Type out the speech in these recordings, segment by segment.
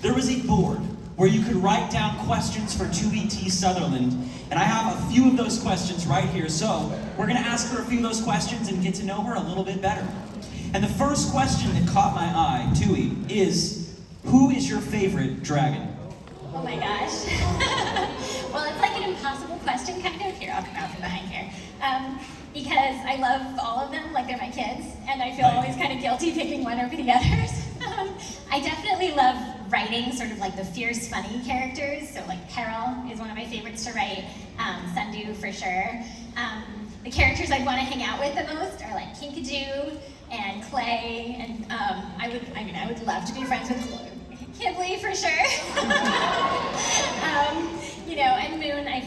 there was a board where you could write down questions for 2ET Sutherland, and I have a few of those questions right here. So we're gonna ask her a few of those questions and get to know her a little bit better. And the first question that caught my eye, Tui, is, who is your favorite dragon? Oh my gosh. Well, it's like an impossible question, kind of. Here, I'll come out from behind here. Because I love all of them, like they're my kids, and I feel always kind of guilty picking one over the others. I definitely love writing sort of like the fierce, funny characters. So like Peril is one of my favorites to write, Sundew for sure. The characters I'd want to hang out with the most are like Kinkajou and Clay, and I would love to be friends with Kibbley for sure. And Moon, I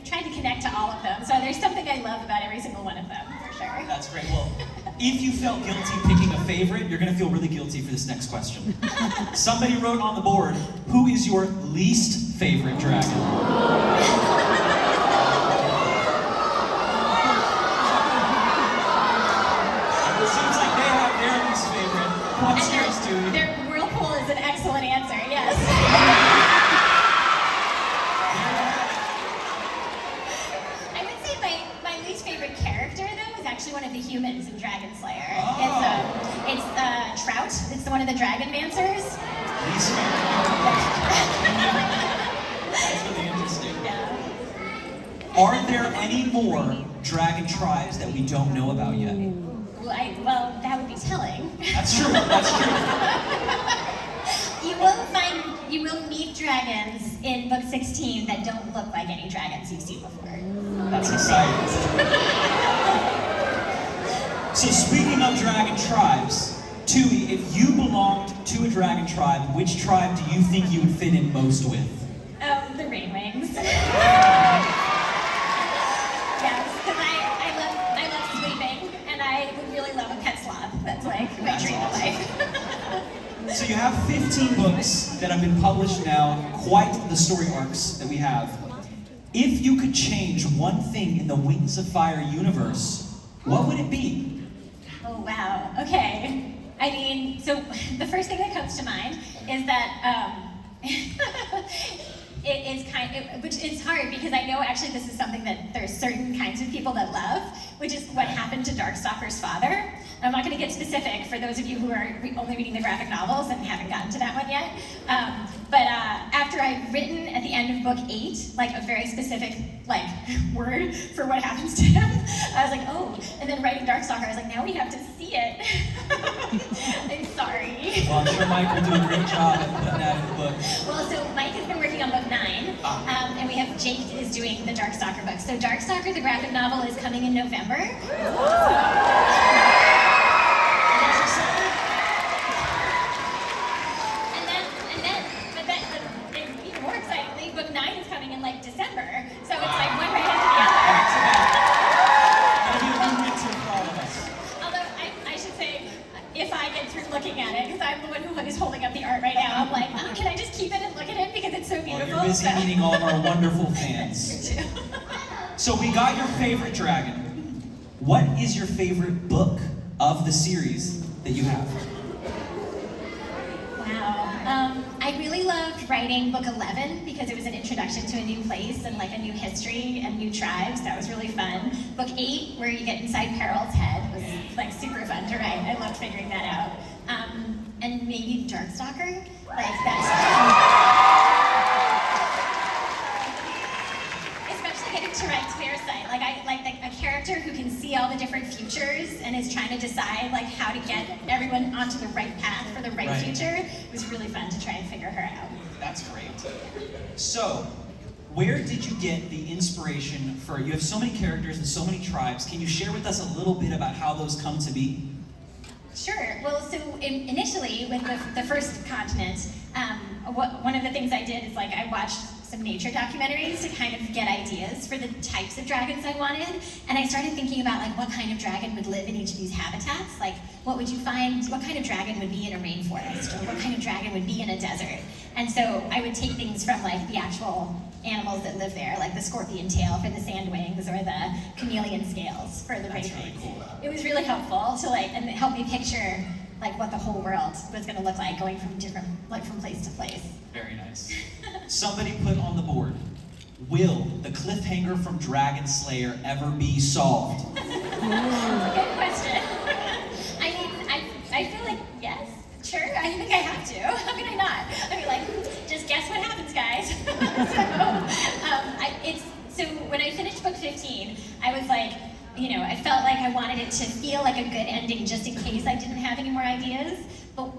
tried to connect to all of them, so there's something I love about every single one of them, for sure. That's great. Well, if you felt guilty picking a favorite, you're gonna feel really guilty for this next question. Somebody wrote on the board, who is your least favorite dragon? It seems like they have their least favorite. What's yours, Tui? Their whirlpool is an excellent answer, yes. One of the humans in Dragon Slayer. Oh. It's Trout. It's one of the Dragon Mancers. That's really interesting. Yeah. Are there any more dragon tribes that we don't know about yet? Well, that would be telling. That's true. That's true. You will meet dragons in book 16 that don't look like any dragons you've seen before. That's exciting. So speaking of dragon tribes, Tui, if you belonged to a dragon tribe, which tribe do you think you would fit in most with? The Rainwings. Yes, because I love sleeping, and I would really love a pet sloth. That's like my dream of life. So you have 15 books that have been published now, quite the story arcs that we have. If you could change one thing in the Wings of Fire universe, what would it be? Oh, wow. Okay. I mean, so the first thing that comes to mind is that which is hard because I know actually this is something that there's certain kinds of people that love, which is what happened to Darkstalker's father. I'm not going to get specific for those of you who are only reading the graphic novels and haven't gotten to that one yet. But after I'd written at the end of book 8, like a very specific word for what happens to him, I was like, oh. And then writing Darkstalker, I was like, now we have to see it. I'm sorry. Well, I'm sure Mike will do a great job of putting that in the book. Well, so Mike has been working on book 9, and we have Jake is doing the Darkstalker book. So Darkstalker, the graphic novel, is coming in November. December, so it's like one right after the other. It'll be a good winter for all of us. Although I should say, if I get through looking at it, because I'm the one who is holding up the art right now, I'm like, oh, can I just keep it and look at it because it's so beautiful? Well, you're busy meeting all of our wonderful fans. So we got your favorite dragon. What is your favorite book of the series that you have? Wow. I really loved writing book 11 because it was an introduction to a new place and like a new history and new tribes. That was really fun. Book 8, where you get inside Peril's head, was like super fun to write. I loved figuring that out. And maybe Darkstalker. Like that's especially getting to write Clearsight. Like a character who can see all the different futures and is trying to decide like how to get everyone onto the right path for the right future. It was really fun to try and figure her out. That's great. So, where did you get the inspiration for, you have so many characters and so many tribes, can you share with us a little bit about how those come to be? Sure. Well, so initially with the first continent, one of the things I did is like I watched some nature documentaries to kind of get ideas for the types of dragons I wanted, and I started thinking about like what kind of dragon would live in each of these habitats. Like what would you find, what kind of dragon would be in a rainforest, or what kind of dragon would be in a desert? And so I would take things from like the actual animals that live there, like the scorpion tail for the sandwings or the chameleon scales for the rainwings. Really cool. It was really helpful to like, and it helped me picture like what the whole world was going to look like, going from from place to place. Very nice. Somebody put on the board, will the cliffhanger from Dragon Slayer ever be solved? That's a good question. I mean, I feel like yes, sure. I think I have to. How can I not? I mean, like, just guess what happens, guys. So when I finished book 15, I was like, you know, I felt like I wanted it to feel like a good ending just in case I didn't have any more ideas. But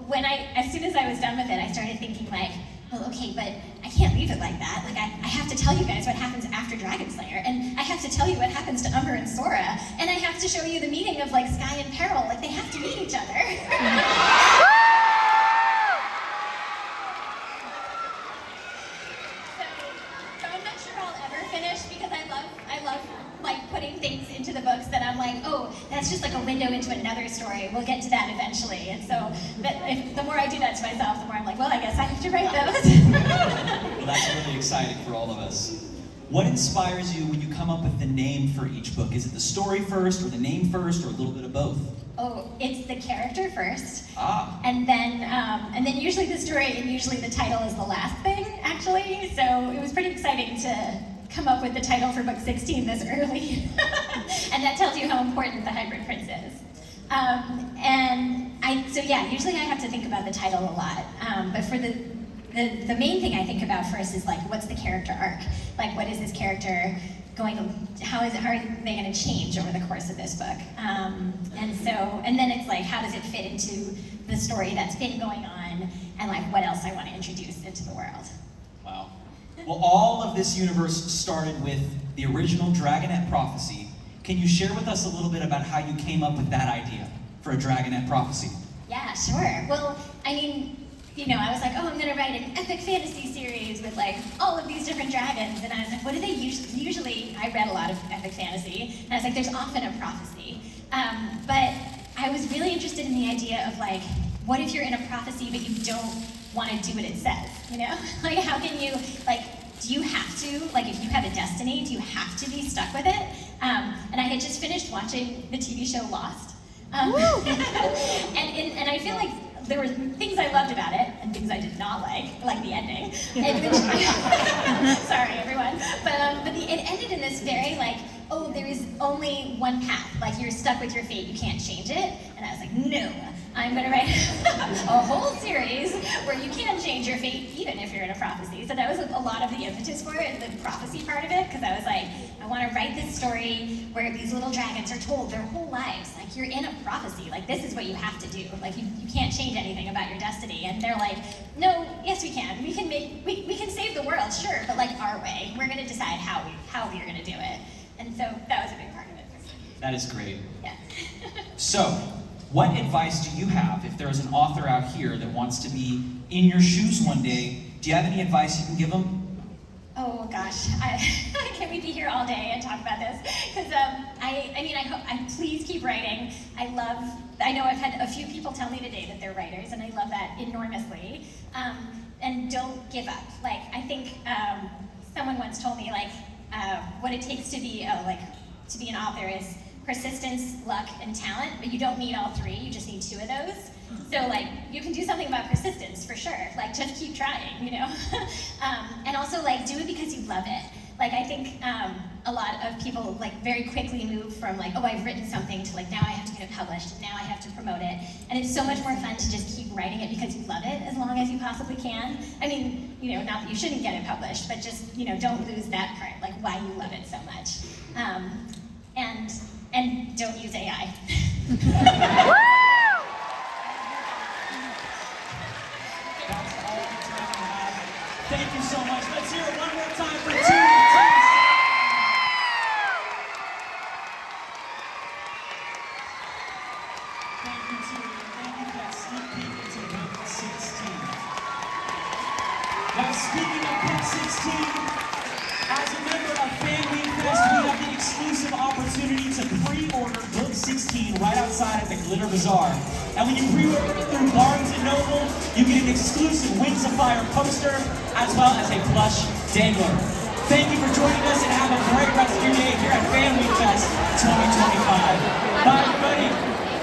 as soon as I was done with it, I started thinking like, well, okay, but I can't leave it like that. Like, I have to tell you guys what happens after Dragon Slayer, and I have to tell you what happens to Umber and Sora, and I have to show you the meeting of like Sky and Peril. Like, they have to meet each other. So I'm not sure I'll ever finish because I love like putting things into the books that I'm like, oh, that's just like a window into another story. We'll get to that eventually. And so the more I do that to myself, the more I'm like, well, I guess I have to write those. Well, that's really exciting for all of us. What inspires you when you come up with the name for each book? Is it the story first, or the name first, or a little bit of both? Oh, it's the character first. Ah. And then usually the story, and usually the title is the last thing, actually. So it was pretty exciting to come up with the title for book 16 this early. And that tells you how important the Hybrid Prince is. So usually I have to think about the title a lot. But for the main thing I think about first is like, what's the character arc? Like, what is this character going to, how are they going to change over the course of this book? And then it's like, how does it fit into the story that's been going on, and like what else I want to introduce into the world? Wow. Well, all of this universe started with the original Dragonette prophecy. Can you share with us a little bit about how you came up with that idea for a Dragonette prophecy? Yeah, sure. Well, I mean, you know, I was like, oh, I'm gonna write an epic fantasy series with like all of these different dragons, and I was like, what do they usually, I read a lot of epic fantasy, and I was like, there's often a prophecy. But I was really interested in the idea of like, what if you're in a prophecy but you don't want to do what it says, you know? Like, how can you, like, do you have to, like, if you have a destiny, do you have to be stuck with it? And I had just finished watching the TV show Lost. And I feel like there were things I loved about it and things I did not like the ending. Sorry, everyone. But it ended in this very, like, oh, there is only one path. Like, you're stuck with your fate, you can't change it. And I was like, no, I'm gonna write a whole series where you can change your fate even if you're in a prophecy. So that was a lot of the impetus for it, the prophecy part of it, because I was like, I wanna write this story where these little dragons are told their whole lives, like, you're in a prophecy, like, this is what you have to do. Like, you can't change anything about your destiny. And they're like, no, yes we can. We can save the world, sure, but like our way. We're gonna decide how we're gonna do it. And so that was a big part of it. That is great. Yeah. So, what advice do you have if there's an author out here that wants to be in your shoes one day? Do you have any advice you can give them? Oh gosh, can we be here all day and talk about this? Because I please keep writing. I know I've had a few people tell me today that they're writers, and I love that enormously. And don't give up. Like, I think someone once told me, like, what it takes to be an author is persistence, luck, and talent, but you don't need all three, you just need two of those. So, like, you can do something about persistence, for sure. Like, just keep trying, you know? And also, like, do it because you love it. Like, I think a lot of people, like, very quickly move from, like, oh, I've written something, to, like, now I have to get it published, and now I have to promote it. And it's so much more fun to just keep writing it because you love it as long as you possibly can. I mean, you know, not that you shouldn't get it published, but just, you know, don't lose that part, like, why you love it so much. And don't use AI. Thank you so much. Let's hear it one more time for 2 weeks. Thank you, Julie. Thank you for that sneak peek into book 16. Now, speaking of book 16, as a member of Fanwing Fest, we have the exclusive opportunity to pre-order book 16 right outside of the Glitter Bazaar. And when you pre-order it through Barnes & Noble, you get an exclusive Wings of Fire poster, as well as a plush dangler. Thank you for joining us, and have a great rest of your day here at Fanwing Fest 2025. Bye, everybody.